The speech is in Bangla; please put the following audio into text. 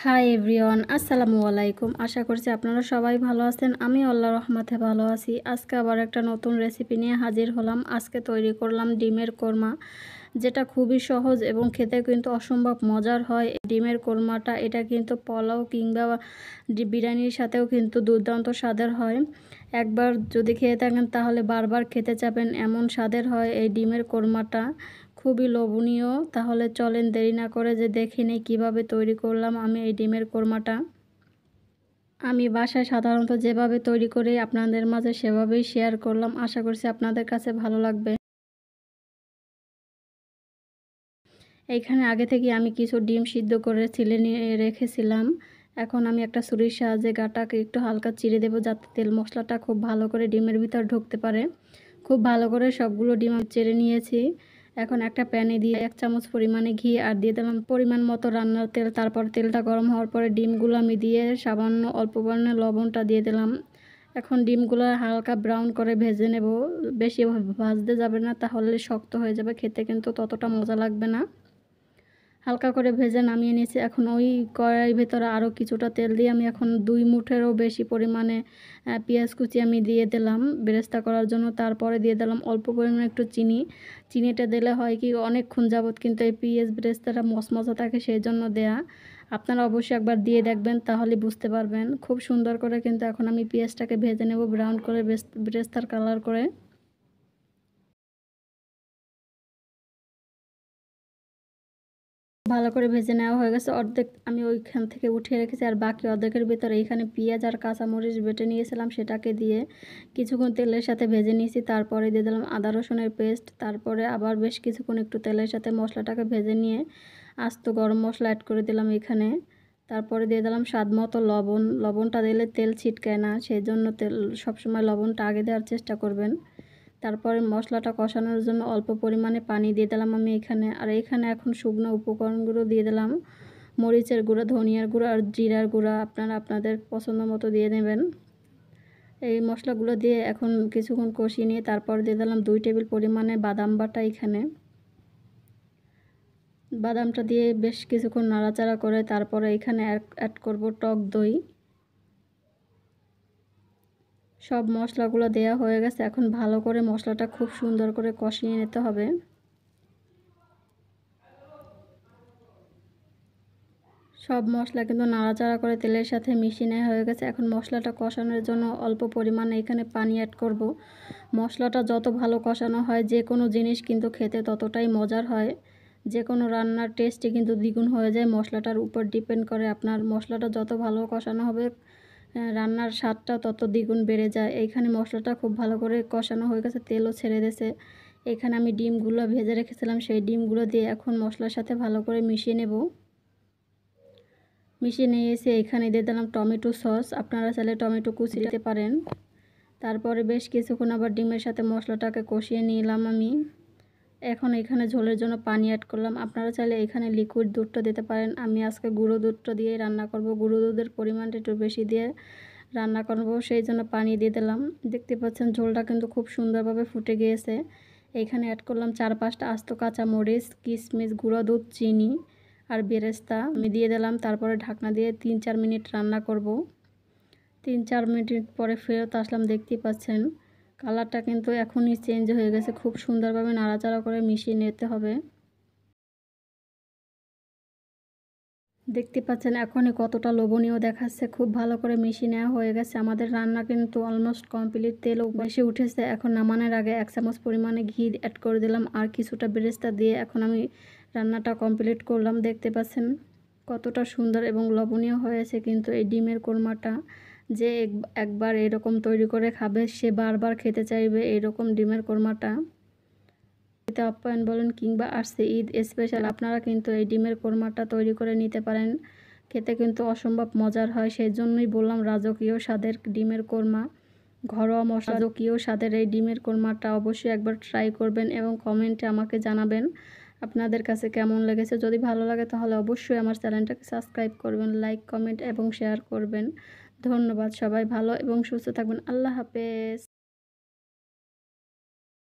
হাই এভরিওয়ান, আসসালামু আলাইকুম। আশা করছি আপনারা সবাই ভালো আছেন। আমি আল্লাহর রহমতে ভালো আছি। আজকে আবার একটা নতুন রেসিপি নিয়ে হাজির হলাম। আজকে তৈরি করলাম ডিমের কোরমা, যেটা খুবই সহজ এবং খেতে কিন্তু অসম্ভব মজার হয়। ডিমের কোরমাটা এটা কিন্তু পোলাও কিংবা বিরিয়ানির সাথেও কিন্তু দুর্দান্ত স্বাদের হয়। একবার যদি খেয়ে থাকেন তাহলে বারবার খেতে চাবেন, এমন স্বাদের হয় এই ডিমের কোরমাটা, খুবই লোভনীয়। তাহলে চলেন দেরি না করে যে দেখে নিই কীভাবে তৈরি করলাম আমি এই ডিমের কোরমাটা। আমি বাসায় সাধারণত যেভাবে তৈরি করি আপনাদের মাঝে সেভাবেই শেয়ার করলাম। আশা করছি আপনাদের কাছে ভালো লাগবে। এইখানে আগে থেকে আমি কিছু ডিম সিদ্ধ করে ছিলে নিয়ে রেখেছিলাম। এখন আমি একটা ছুরির সাহায্যে গাটাকে একটু হালকা চিড়ে দেবো, যাতে তেল মশলাটা খুব ভালো করে ডিমের ভিতর ঢুকতে পারে। খুব ভালো করে সবগুলো ডিম আমি চেড়ে নিয়েছি। এখন একটা প্যানে দিয়ে 1 চামচ পরিমাণে ঘি আর দিয়ে দিলাম পরিমাণ মতো রান্নার তেল। তারপর তেলটা গরম হওয়ার পরে ডিমগুলো আমি দিয়ে সামান্য অল্প পরিমাণে লবণটা দিয়ে দিলাম। এখন ডিমগুলো হালকা ব্রাউন করে ভেজে নেব। বেশি ভাজতে যাবে না, তাহলে শক্ত হয়ে যাবে, খেতে কিন্তু ততটা মজা লাগবে না। হালকা করে ভেজে নামিয়ে নিয়েছি। এখন ওই কড়াইয়ের ভেতরে আরও কিছুটা তেল দিয়ে আমি এখন 2 মুঠেরও বেশি পরিমাণে পেঁয়াজ কুচি আমি দিয়ে দিলাম বেরেস্তা করার জন্য। তারপরে দিয়ে দিলাম অল্প পরিমাণে একটু চিনি। চিনিটা দিলে হয় কি, অনেকক্ষণ যাবত কিন্তু এই পেঁয়াজ বেরেস্তাটা মচমচা থাকে, সেই জন্য দেয়া। আপনারা অবশ্যই একবার দিয়ে দেখবেন, তাহলে বুঝতে পারবেন। খুব সুন্দর করে কিন্তু এখন আমি পেঁয়াজটাকে ভেজে নেব ব্রাউন করে, বেরেস্তার কালার করে। ভালো করে ভেজে নেওয়া হয়ে গেছে। অর্ধেক আমি ওইখান থেকে উঠিয়ে রেখেছি, আর বাকি অর্ধেকের ভিতরে এইখানে পেঁয়াজ আর কাঁচামরিচ বেটে নিয়েছিলাম, সেটাকে দিয়ে কিছুক্ষণ তেলের সাথে ভেজে নিয়েছি। তারপরে দিয়ে দিলাম আদা রসুনের পেস্ট। তারপরে আবার বেশ কিছুক্ষণ একটু তেলের সাথে মশলাটাকে ভেজে নিয়ে আস্ত গরম মশলা অ্যাড করে দিলাম এখানে। তারপরে দিয়ে দিলাম স্বাদ মতো লবণ। লবণটা দিলে তেল ছিটকায় না, সেই জন্য সবসময় লবণটা আগে দেওয়ার চেষ্টা করবেন। তারপরে মশলাটা কষানোর জন্য অল্প পরিমাণে পানি দিয়ে দিলাম আমি এখানে। আর এখানে এখন শুকনো উপকরণগুলো দিয়ে দিলাম, মরিচের গুঁড়া, ধনিয়ার গুঁড়া আর জিরার গুঁড়া আপনারা আপনাদের পছন্দ মতো দিয়ে নেবেন। এই মশলাগুলো দিয়ে এখন কিছুক্ষণ কষিয়ে নিয়ে তারপর দিয়ে দিলাম 2 টেবিল পরিমাণে বাদাম বাটা এখানে। বাদামটা দিয়ে বেশ কিছুক্ষণ নাড়াচাড়া করে তারপরে এখানে অ্যাড করব টক দই। সব মশলাগুলো দেওয়া হয়ে গেছে। এখন ভালো করে মশলাটা খুব সুন্দর করে কষিয়ে নিতে হবে। সব মশলা কিন্তু নাড়াচাড়া করে তেলের সাথে মিশিয়ে নেওয়া হয়ে গেছে। এখন মশলাটা কষানোর জন্য অল্প পরিমাণে এখানে পানি অ্যাড করব। মশলাটা যত ভালো কষানো হয়, যে কোনো জিনিস কিন্তু খেতে ততটাই মজার হয়। যে কোনো রান্নার টেস্টই কিন্তু দ্বিগুণ হয়ে যায়, মশলাটার উপর ডিপেন্ড করে। আপনার মশলাটা যত ভালো কষানো হবে, রান্নার স্বাদটা তত দ্বিগুণ বেড়ে যায়। এইখানে মশলাটা খুব ভালো করে কষানো হয়ে গেছে, তেলও ছেড়ে দিয়েছে। এখানে আমি ডিমগুলো ভেজে রেখেছিলাম, সেই ডিমগুলো দিয়ে এখন মশলার সাথে ভালো করে মিশিয়ে নেব। মিশিয়ে নিয়ে এসে এখানে দিয়ে দিলাম টমেটো সস। আপনারা চাইলে টমেটো কুচি দিতে পারেন। তারপরে বেশ কিছুক্ষণ আবার ডিমের সাথে মশলাটাকে কষিয়ে নিলাম আমি। এখন এখানে ঝোলের জন্য পানি অ্যাড করলাম। আপনারা চাইলে এখানে লিকুইড দুধটা দিতে পারেন। আমি আজকে গুঁড়ো দুধটা দিয়ে রান্না করব। গুঁড়ো দুধের পরিমাণটা একটু বেশি দিয়ে রান্না করব, সেই জন্য পানি দিয়ে দিলাম। দেখতে পাচ্ছেন ঝোলটা কিন্তু খুব সুন্দরভাবে ফুটে গিয়েছে। এখানে অ্যাড করলাম 4-5টা আস্ত কাঁচা মরিচ, কিশমিশ, গুঁড়ো দুধ, চিনি আর বেরেস্তা আমি দিয়ে দিলাম। তারপরে ঢাকনা দিয়ে 3-4 মিনিট রান্না করব। 3-4 মিনিট পরে ফেরত আসলাম। দেখতেই পাচ্ছেন কালারটা কিন্তু এখনই চেঞ্জ হয়ে গেছে। খুব সুন্দরভাবে নাড়াচাড়া করে মিশিয়ে নিতে হবে। দেখতে পাচ্ছেন এখনই কতটা লোভনীয় দেখাচ্ছে। খুব ভালো করে মিশিয়ে নেওয়া হয়ে গেছে। আমাদের রান্না কিন্তু অলমোস্ট কমপ্লিট। তেলও বেশি উঠেছে। এখন নামানোর আগে 1 চামচ পরিমাণে ঘি অ্যাড করে দিলাম আর কিছুটা বেরেস্তা দিয়ে এখন আমি রান্নাটা কমপ্লিট করলাম। দেখতে পাচ্ছেন কতটা সুন্দর এবং লোভনীয় হয়েছে কিন্তু এই ডিমের কোরমাটা। যে একবার এরকম তৈরি করে খাবে, সে বারবার খেতে চাইবে এরকম ডিমের কোরমাটা। ঈদ আপ্যায়ন বলেন কিংবা আসছে ঈদ স্পেশাল, আপনারা কিন্তু এই ডিমের কোরমাটা তৈরি করে নিতে পারেন। খেতে কিন্তু অসম্ভব মজার হয়, সেই জন্যই বললাম রাজকীয় স্বাদের ডিমের কোরমা। ঘরোয়া মশলা রাজকীয় স্বাদের এই ডিমের কোরমাটা অবশ্যই একবার ট্রাই করবেন এবং কমেন্টে আমাকে জানাবেন আপনাদের কাছে কেমন লেগেছে। যদি ভালো লাগে তাহলে অবশ্যই আমার চ্যানেলটাকে সাবস্ক্রাইব করবেন, লাইক, কমেন্ট এবং শেয়ার করবেন। ধন্যবাদ। সবাই ভালো এবং সুস্থ থাকবেন। আল্লাহ হাফেজ।